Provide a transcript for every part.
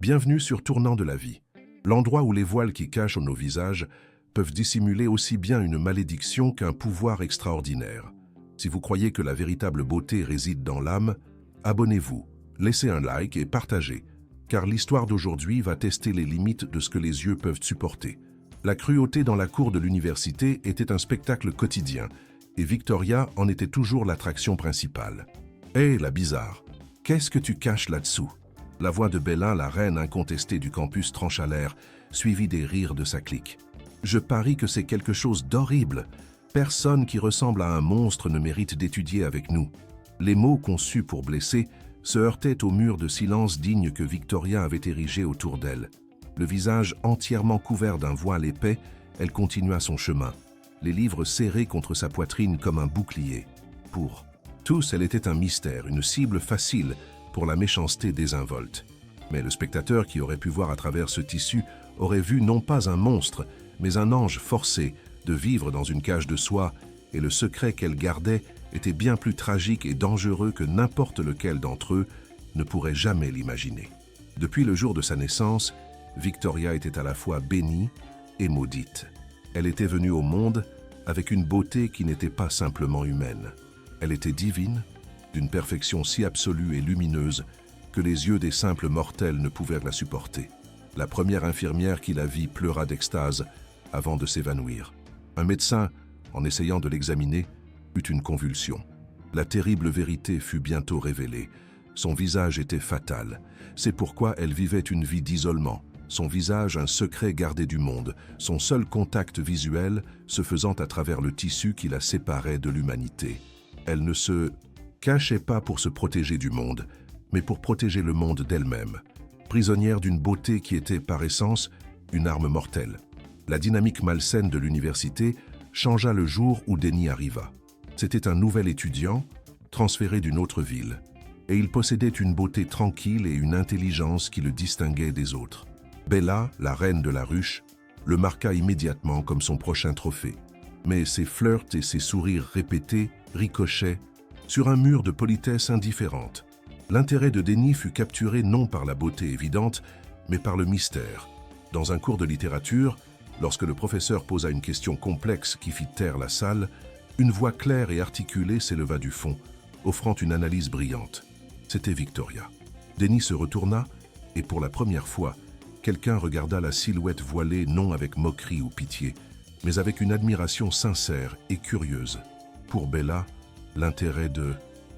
Bienvenue sur Tournant de la vie, l'endroit où les voiles qui cachent nos visages peuvent dissimuler aussi bien une malédiction qu'un pouvoir extraordinaire. Si vous croyez que la véritable beauté réside dans l'âme, abonnez-vous, laissez un like et partagez, car l'histoire d'aujourd'hui va tester les limites de ce que les yeux peuvent supporter. La cruauté dans la cour de l'université était un spectacle quotidien, et Victoria en était toujours l'attraction principale. Hé, la bizarre, qu'est-ce que tu caches là-dessous? La voix de Bella, la reine incontestée du campus, trancha l'air, suivie des rires de sa clique. Je parie que c'est quelque chose d'horrible. Personne qui ressemble à un monstre ne mérite d'étudier avec nous. Les mots conçus pour blesser se heurtaient au mur de silence digne que Victoria avait érigé autour d'elle. Le visage entièrement couvert d'un voile épais, elle continua son chemin, les livres serrés contre sa poitrine comme un bouclier. Pour tous, elle était un mystère, une cible facile pour la méchanceté désinvolte. Mais le spectateur qui aurait pu voir à travers ce tissu aurait vu non pas un monstre, mais un ange forcé de vivre dans une cage de soie, et le secret qu'elle gardait était bien plus tragique et dangereux que n'importe lequel d'entre eux ne pourrait jamais l'imaginer. Depuis le jour de sa naissance, Victoria était à la fois bénie et maudite. Elle était venue au monde avec une beauté qui n'était pas simplement humaine. Elle était divine, d'une perfection si absolue et lumineuse que les yeux des simples mortels ne pouvaient la supporter. La première infirmière qui la vit pleura d'extase avant de s'évanouir. Un médecin, en essayant de l'examiner, eut une convulsion. La terrible vérité fut bientôt révélée. Son visage était fatal. C'est pourquoi elle vivait une vie d'isolement. Son visage, un secret gardé du monde, son seul contact visuel se faisant à travers le tissu qui la séparait de l'humanité. Elle ne se cachait pas pour se protéger du monde, mais pour protéger le monde d'elle-même, prisonnière d'une beauté qui était par essence une arme mortelle. La dynamique malsaine de l'université changea le jour où Denny arriva. C'était un nouvel étudiant, transféré d'une autre ville, et il possédait une beauté tranquille et une intelligence qui le distinguaient des autres. Bella, la reine de la ruche, le marqua immédiatement comme son prochain trophée. Mais ses flirts et ses sourires répétés ricochaient sur un mur de politesse indifférente. L'intérêt de Denny fut capturé non par la beauté évidente, mais par le mystère. Dans un cours de littérature, lorsque le professeur posa une question complexe qui fit taire la salle, une voix claire et articulée s'éleva du fond, offrant une analyse brillante. C'était Victoria. Denny se retourna, et pour la première fois, quelqu'un regarda la silhouette voilée non avec moquerie ou pitié, mais avec une admiration sincère et curieuse. Pour Bella, l'intérêt de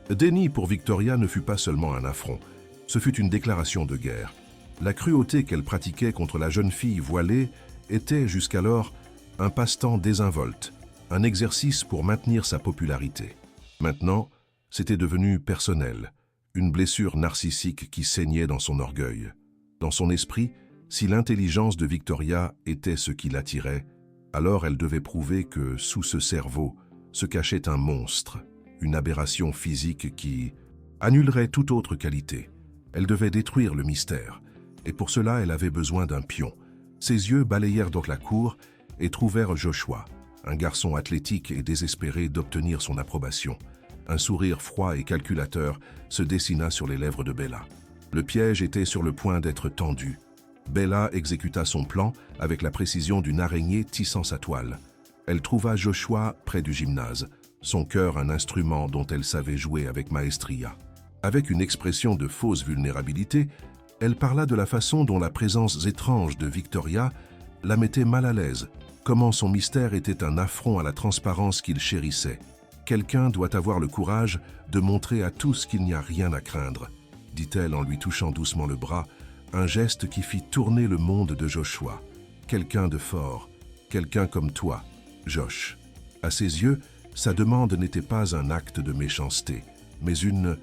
Denny pour Victoria ne fut pas seulement un affront, ce fut une déclaration de guerre. La cruauté qu'elle pratiquait contre la jeune fille voilée était jusqu'alors un passe-temps désinvolte, un exercice pour maintenir sa popularité. Maintenant, c'était devenu personnel, une blessure narcissique qui saignait dans son orgueil. Dans son esprit, si l'intelligence de Victoria était ce qui l'attirait, alors elle devait prouver que sous ce cerveau se cachait un monstre, une aberration physique qui annulerait toute autre qualité. Elle devait détruire le mystère, et pour cela elle avait besoin d'un pion. Ses yeux balayèrent donc la cour et trouvèrent Joshua, un garçon athlétique et désespéré d'obtenir son approbation. Un sourire froid et calculateur se dessina sur les lèvres de Bella. Le piège était sur le point d'être tendu. Bella exécuta son plan avec la précision d'une araignée tissant sa toile. Elle trouva Joshua près du gymnase, son cœur un instrument dont elle savait jouer avec maestria. Avec une expression de fausse vulnérabilité, elle parla de la façon dont la présence étrange de Victoria la mettait mal à l'aise, comment son mystère était un affront à la transparence qu'il chérissait. Quelqu'un doit avoir le courage de montrer à tous qu'il n'y a rien à craindre, dit-elle en lui touchant doucement le bras, un geste qui fit tourner le monde de Joshua. Quelqu'un de fort, quelqu'un comme toi, Josh. À ses yeux, sa demande n'était pas un acte de méchanceté, mais une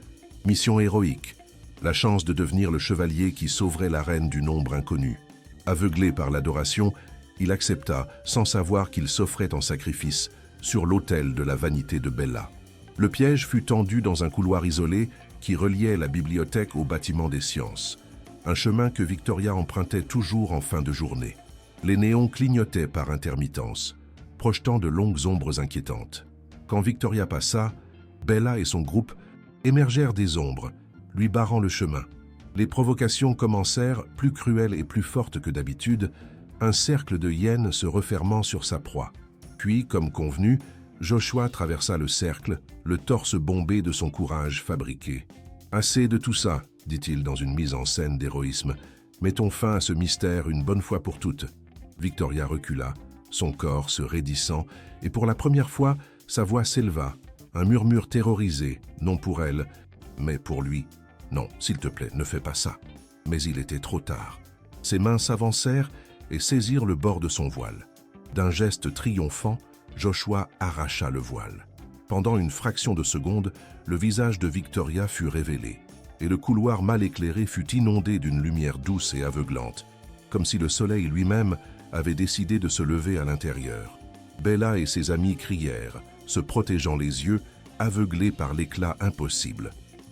mission héroïque, la chance de devenir le chevalier qui sauverait la reine du nombre inconnu. Aveuglé par l'adoration, il accepta, sans savoir qu'il s'offrait en sacrifice, sur l'autel de la vanité de Bella. Le piège fut tendu dans un couloir isolé qui reliait la bibliothèque au bâtiment des sciences, un chemin que Victoria empruntait toujours en fin de journée. Les néons clignotaient par intermittence, projetant de longues ombres inquiétantes. Quand Victoria passa, Bella et son groupe émergèrent des ombres, lui barrant le chemin. Les provocations commencèrent, plus cruelles et plus fortes que d'habitude, un cercle de hyènes se refermant sur sa proie. Puis, comme convenu, Joshua traversa le cercle, le torse bombé de son courage fabriqué. « Assez de tout ça, dit-il dans une mise en scène d'héroïsme. Mettons fin à ce mystère une bonne fois pour toutes. » Victoria recula, son corps se raidissant, et pour la première fois, sa voix s'éleva, un murmure terrorisé, non pour elle, mais pour lui. « Non, s'il te plaît, ne fais pas ça. » Mais il était trop tard. Ses mains s'avancèrent et saisirent le bord de son voile. D'un geste triomphant, Joshua arracha le voile. Pendant une fraction de seconde, le visage de Victoria fut révélé, et le couloir mal éclairé fut inondé d'une lumière douce et aveuglante, comme si le soleil lui-même avait décidé de se lever à l'intérieur. Bella et ses amis crièrent, se protégeant les yeux, aveuglés par l'éclat impossible.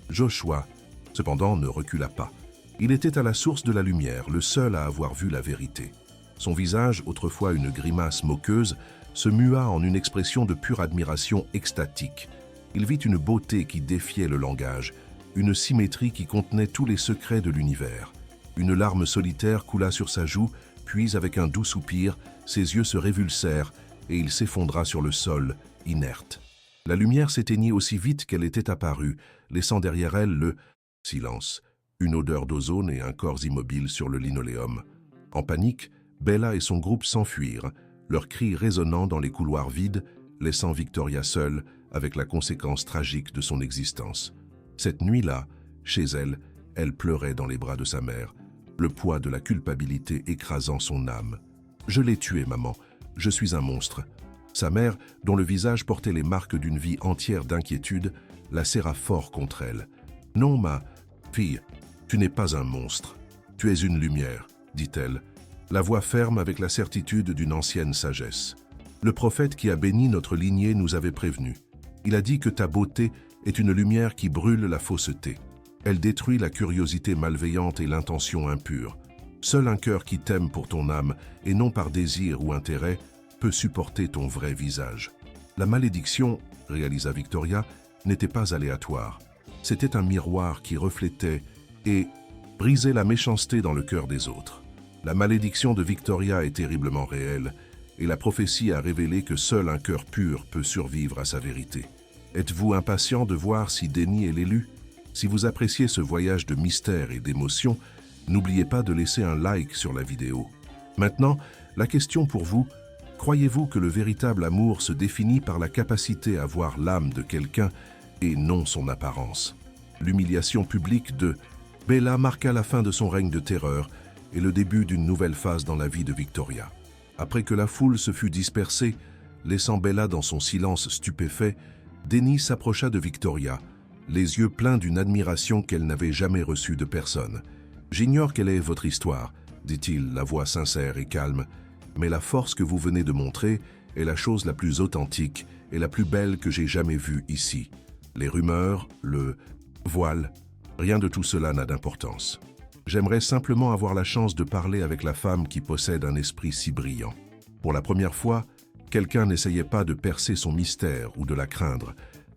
Joshua, cependant, ne recula pas. Il était à la source de la lumière, le seul à avoir vu la vérité. Son visage, autrefois une grimace moqueuse, se mua en une expression de pure admiration extatique. Il vit une beauté qui défiait le langage, une symétrie qui contenait tous les secrets de l'univers. Une larme solitaire coula sur sa joue, puis avec un doux soupir, ses yeux se révulsèrent et il s'effondra sur le sol, inerte. La lumière s'éteignit aussi vite qu'elle était apparue, laissant derrière elle le silence, une odeur d'ozone et un corps immobile sur le linoléum. En panique, Bella et son groupe s'enfuirent, leurs cris résonnant dans les couloirs vides, laissant Victoria seule avec la conséquence tragique de son existence. Cette nuit-là, chez elle, elle pleurait dans les bras de sa mère, le poids de la culpabilité écrasant son âme. « Je l'ai tué, maman. Je suis un monstre. » Sa mère, dont le visage portait les marques d'une vie entière d'inquiétude, la serra fort contre elle. « Non, ma fille, tu n'es pas un monstre. Tu es une lumière, » dit-elle, la voix ferme avec la certitude d'une ancienne sagesse. Le prophète qui a béni notre lignée nous avait prévenus. Il a dit que ta beauté est une lumière qui brûle la fausseté. Elle détruit la curiosité malveillante et l'intention impure. Seul un cœur qui t'aime pour ton âme, et non par désir ou intérêt, peut supporter ton vrai visage. La malédiction, réalisa Victoria, n'était pas aléatoire. C'était un miroir qui reflétait et brisait la méchanceté dans le cœur des autres. La malédiction de Victoria est terriblement réelle, et la prophétie a révélé que seul un cœur pur peut survivre à sa vérité. Êtes-vous impatient de voir si Denny est l'élu? Si vous appréciez ce voyage de mystère et d'émotion, n'oubliez pas de laisser un like sur la vidéo. Maintenant, la question pour vous, croyez-vous que le véritable amour se définit par la capacité à voir l'âme de quelqu'un et non son apparence? L'humiliation publique de Bella marqua la fin de son règne de terreur et le début d'une nouvelle phase dans la vie de Victoria. Après que la foule se fut dispersée, laissant Bella dans son silence stupéfait, Denny s'approcha de Victoria, les yeux pleins d'une admiration qu'elle n'avait jamais reçue de personne. « J'ignore quelle est votre histoire, » dit-il, la voix sincère et calme, « mais la force que vous venez de montrer est la chose la plus authentique et la plus belle que j'ai jamais vue ici. Les rumeurs, le voile, rien de tout cela n'a d'importance. J'aimerais simplement avoir la chance de parler avec la femme qui possède un esprit si brillant. » Pour la première fois, quelqu'un n'essayait pas de percer son mystère ou de la craindre,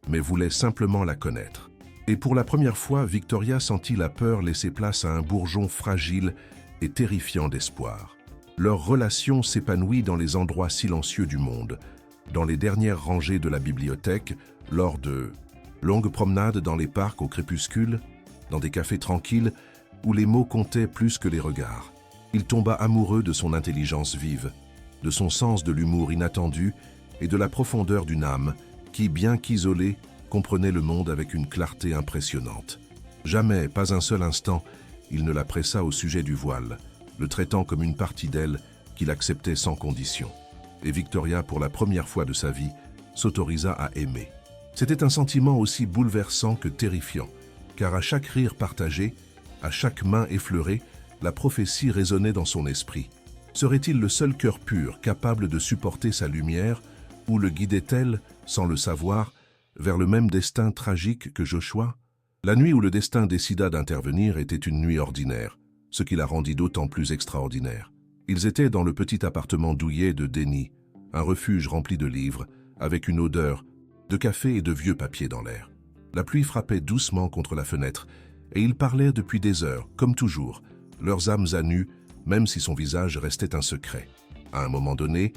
mais voulait simplement la connaître. Et pour la première fois, Victoria sentit la peur laisser place à un bourgeon fragile et terrifiant d'espoir. Leur relation s'épanouit dans les endroits silencieux du monde, dans les dernières rangées de la bibliothèque, lors de longues promenades dans les parcs au crépuscule, dans des cafés tranquilles où les mots comptaient plus que les regards. Il tomba amoureux de son intelligence vive, de son sens de l'humour inattendu et de la profondeur d'une âme qui, bien qu'isolée, comprenait le monde avec une clarté impressionnante. Jamais, pas un seul instant, il ne la pressa au sujet du voile, le traitant comme une partie d'elle qu'il acceptait sans condition. Et Victoria, pour la première fois de sa vie, s'autorisa à aimer. C'était un sentiment aussi bouleversant que terrifiant, car à chaque rire partagé, à chaque main effleurée, la prophétie résonnait dans son esprit. Serait-il le seul cœur pur capable de supporter sa lumière, ou le guidait-elle, sans le savoir, vers le même destin tragique que Joshua? La nuit où le destin décida d'intervenir était une nuit ordinaire, ce qui la rendit d'autant plus extraordinaire. Ils étaient dans le petit appartement douillet de Denny, un refuge rempli de livres, avec une odeur de café et de vieux papier dans l'air. La pluie frappait doucement contre la fenêtre, et ils parlaient depuis des heures, comme toujours, leurs âmes à nu, même si son visage restait un secret. À un moment donné,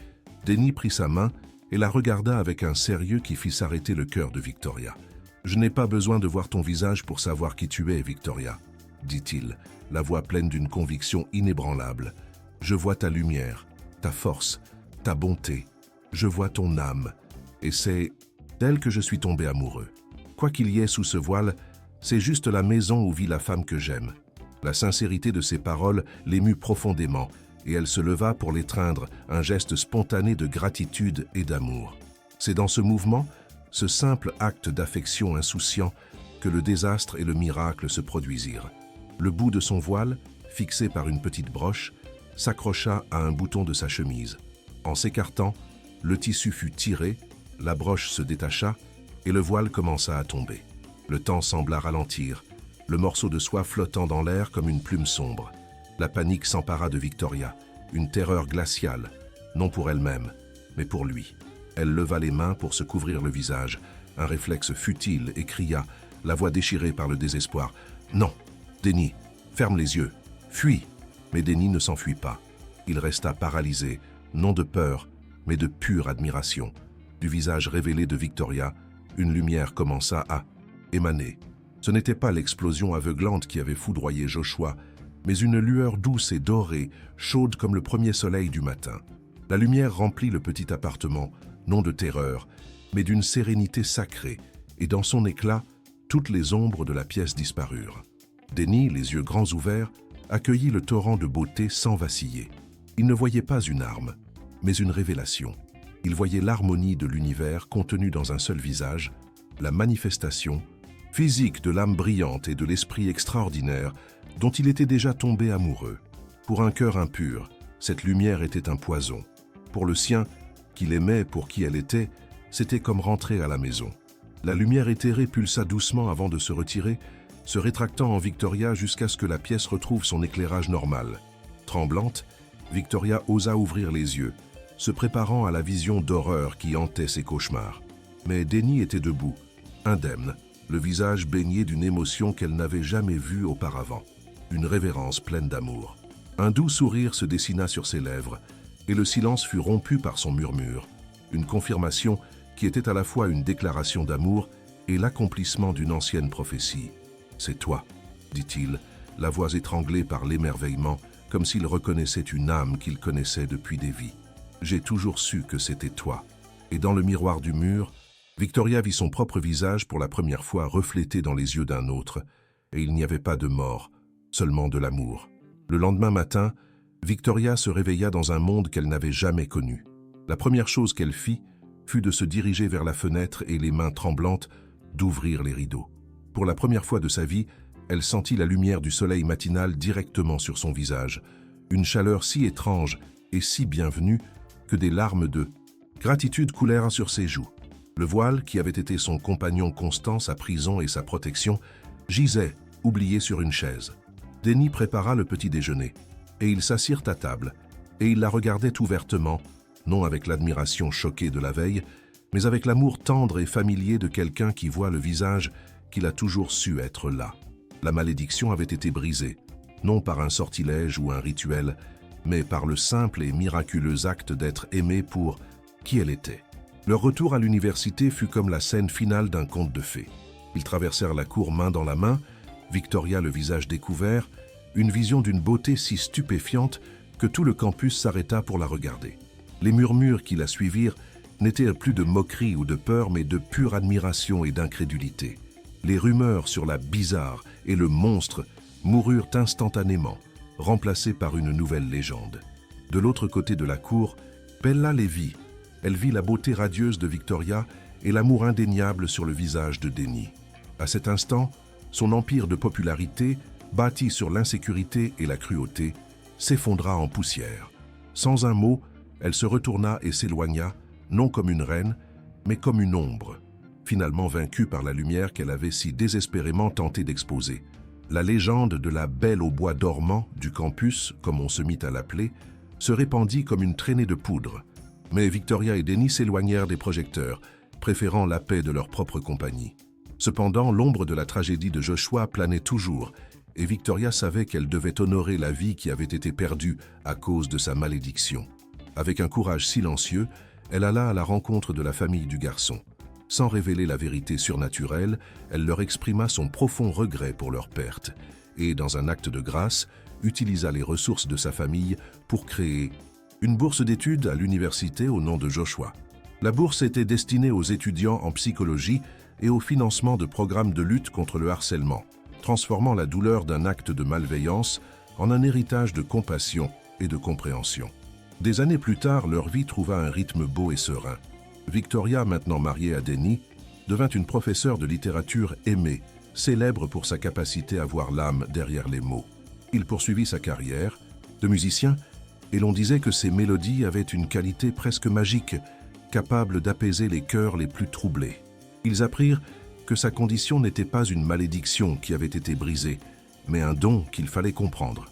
Denny prit sa main et la regarda avec un sérieux qui fit s'arrêter le cœur de Victoria. « Je n'ai pas besoin de voir ton visage pour savoir qui tu es, Victoria, » dit-il, la voix pleine d'une conviction inébranlable. « Je vois ta lumière, ta force, ta bonté. Je vois ton âme, et c'est d'elle que je suis tombé amoureux. Quoi qu'il y ait sous ce voile, c'est juste la maison où vit la femme que j'aime. » La sincérité de ses paroles l'émut profondément, et elle se leva pour l'étreindre, un geste spontané de gratitude et d'amour. C'est dans ce mouvement, ce simple acte d'affection insouciant, que le désastre et le miracle se produisirent. Le bout de son voile, fixé par une petite broche, s'accrocha à un bouton de sa chemise. En s'écartant, le tissu fut tiré, la broche se détacha et le voile commença à tomber. Le temps sembla ralentir, le morceau de soie flottant dans l'air comme une plume sombre. La panique s'empara de Victoria, une terreur glaciale, non pour elle-même, mais pour lui. Elle leva les mains pour se couvrir le visage, un réflexe futile, et cria, la voix déchirée par le désespoir. « Non, Denny, ferme les yeux, fuis !» Mais Denny ne s'enfuit pas. Il resta paralysé, non de peur, mais de pure admiration. Du visage révélé de Victoria, une lumière commença à émaner. Ce n'était pas l'explosion aveuglante qui avait foudroyé Joshua, mais une lueur douce et dorée, chaude comme le premier soleil du matin. La lumière remplit le petit appartement, non de terreur, mais d'une sérénité sacrée, et dans son éclat, toutes les ombres de la pièce disparurent. Denny, les yeux grands ouverts, accueillit le torrent de beauté sans vaciller. Il ne voyait pas une arme, mais une révélation. Il voyait l'harmonie de l'univers contenue dans un seul visage, la manifestation physique de l'âme brillante et de l'esprit extraordinaire dont il était déjà tombé amoureux. Pour un cœur impur, cette lumière était un poison. Pour le sien, qu'il aimait pour qui elle était, c'était comme rentrer à la maison. La lumière éthérée pulsa doucement avant de se retirer, se rétractant en Victoria jusqu'à ce que la pièce retrouve son éclairage normal. Tremblante, Victoria osa ouvrir les yeux, se préparant à la vision d'horreur qui hantait ses cauchemars. Mais Denny était debout, indemne, le visage baigné d'une émotion qu'elle n'avait jamais vue auparavant, une révérence pleine d'amour. Un doux sourire se dessina sur ses lèvres, et le silence fut rompu par son murmure, une confirmation qui était à la fois une déclaration d'amour et l'accomplissement d'une ancienne prophétie. « C'est toi », dit-il, la voix étranglée par l'émerveillement, comme s'il reconnaissait une âme qu'il connaissait depuis des vies. « J'ai toujours su que c'était toi. » Et dans le miroir du mur, Victoria vit son propre visage pour la première fois reflété dans les yeux d'un autre, et il n'y avait pas de mort, seulement de l'amour. Le lendemain matin, Victoria se réveilla dans un monde qu'elle n'avait jamais connu. La première chose qu'elle fit fut de se diriger vers la fenêtre et, les mains tremblantes, d'ouvrir les rideaux. Pour la première fois de sa vie, elle sentit la lumière du soleil matinal directement sur son visage, une chaleur si étrange et si bienvenue que des larmes de gratitude coulèrent sur ses joues. Le voile, qui avait été son compagnon constant, sa prison et sa protection, gisait, oublié sur une chaise. Denny prépara le petit déjeuner, et ils s'assirent à table, et il la regardait ouvertement, non avec l'admiration choquée de la veille, mais avec l'amour tendre et familier de quelqu'un qui voit le visage qu'il a toujours su être là. La malédiction avait été brisée, non par un sortilège ou un rituel, mais par le simple et miraculeux acte d'être aimée pour qui elle était. Leur retour à l'université fut comme la scène finale d'un conte de fées. Ils traversèrent la cour main dans la main, Victoria le visage découvert, une vision d'une beauté si stupéfiante que tout le campus s'arrêta pour la regarder. Les murmures qui la suivirent n'étaient plus de moquerie ou de peur, mais de pure admiration et d'incrédulité. Les rumeurs sur la bizarre et le monstre moururent instantanément, remplacées par une nouvelle légende. De l'autre côté de la cour, Bella les vit. Elle vit la beauté radieuse de Victoria et l'amour indéniable sur le visage de Denny. À cet instant, son empire de popularité, bâti sur l'insécurité et la cruauté, s'effondra en poussière. Sans un mot, elle se retourna et s'éloigna, non comme une reine, mais comme une ombre, finalement vaincue par la lumière qu'elle avait si désespérément tenté d'exposer. La légende de la Belle au bois dormant du campus, comme on se mit à l'appeler, se répandit comme une traînée de poudre. Mais Victoria et Denny s'éloignèrent des projecteurs, préférant la paix de leur propre compagnie. Cependant, l'ombre de la tragédie de Joshua planait toujours, et Victoria savait qu'elle devait honorer la vie qui avait été perdue à cause de sa malédiction. Avec un courage silencieux, elle alla à la rencontre de la famille du garçon. Sans révéler la vérité surnaturelle, elle leur exprima son profond regret pour leur perte, et, dans un acte de grâce, utilisa les ressources de sa famille pour créer une bourse d'études à l'université au nom de Joshua. La bourse était destinée aux étudiants en psychologie et au financement de programmes de lutte contre le harcèlement, transformant la douleur d'un acte de malveillance en un héritage de compassion et de compréhension. Des années plus tard, leur vie trouva un rythme beau et serein. Victoria, maintenant mariée à Denny, devint une professeure de littérature aimée, célèbre pour sa capacité à voir l'âme derrière les mots. Il poursuivit sa carrière de musicien, et l'on disait que ses mélodies avaient une qualité presque magique, capable d'apaiser les cœurs les plus troublés. Ils apprirent que sa condition n'était pas une malédiction qui avait été brisée, mais un don qu'il fallait comprendre.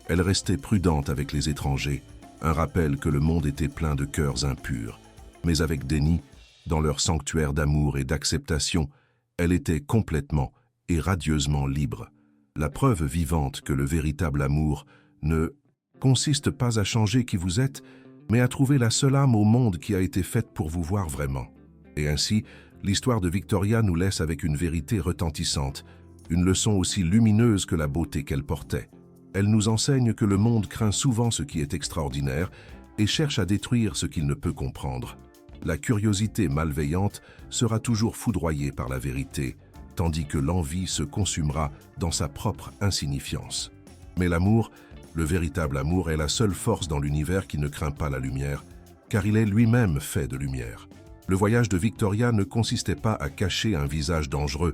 Elle restait prudente avec les étrangers, un rappel que le monde était plein de cœurs impurs. Mais avec Denny, dans leur sanctuaire d'amour et d'acceptation, elle était complètement et radieusement libre. La preuve vivante que le véritable amour ne consiste pas à changer qui vous êtes, mais à trouver la seule âme au monde qui a été faite pour vous voir vraiment. Et ainsi, l'histoire de Victoria nous laisse avec une vérité retentissante, une leçon aussi lumineuse que la beauté qu'elle portait. Elle nous enseigne que le monde craint souvent ce qui est extraordinaire et cherche à détruire ce qu'il ne peut comprendre. La curiosité malveillante sera toujours foudroyée par la vérité, tandis que l'envie se consumera dans sa propre insignifiance. Mais l'amour, le véritable amour, est la seule force dans l'univers qui ne craint pas la lumière, car il est lui-même fait de lumière. Le voyage de Victoria ne consistait pas à cacher un visage dangereux,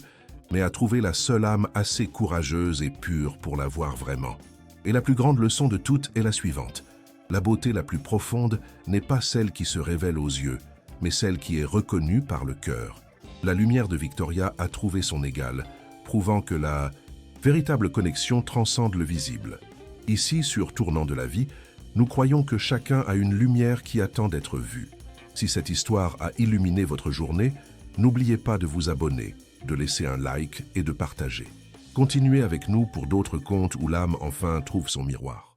mais à trouver la seule âme assez courageuse et pure pour la voir vraiment. Et la plus grande leçon de toutes est la suivante. La beauté la plus profonde n'est pas celle qui se révèle aux yeux, mais celle qui est reconnue par le cœur. La lumière de Victoria a trouvé son égal, prouvant que la véritable connexion transcende le visible. Ici, sur Tournant de la vie, nous croyons que chacun a une lumière qui attend d'être vue. Si cette histoire a illuminé votre journée, n'oubliez pas de vous abonner, de laisser un like et de partager. Continuez avec nous pour d'autres contes où l'âme enfin trouve son miroir.